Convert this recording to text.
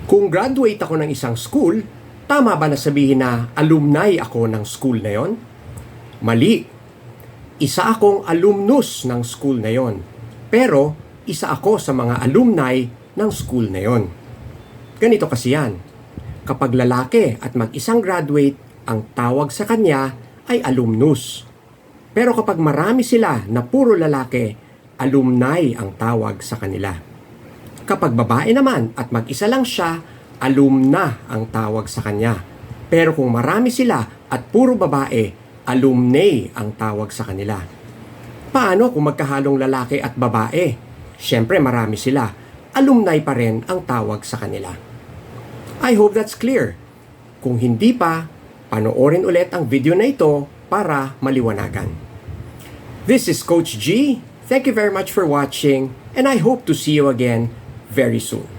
Kung graduate ako ng isang school, tama ba na sabihin na alumni ako ng school na yon? Mali. Isa akong alumnus ng school na yon. Pero isa ako sa mga alumni ng school na yon. Ganito kasi yan. Kapag lalaki at mag-isang graduate, ang tawag sa kanya ay alumnus. Pero kapag marami sila na puro lalaki, alumni ang tawag sa kanila. Kapag babae naman at mag-isa lang siya, alumna ang tawag sa kanya. Pero kung marami sila at puro babae, alumnae ang tawag sa kanila. Paano kung magkahalong lalaki at babae? Siyempre marami sila. Alumni pa rin ang tawag sa kanila. I hope that's clear. Kung hindi pa, panoorin ulit ang video na ito para maliwanagan. This is Coach G. Thank you very much for watching and I hope to see you again very soon.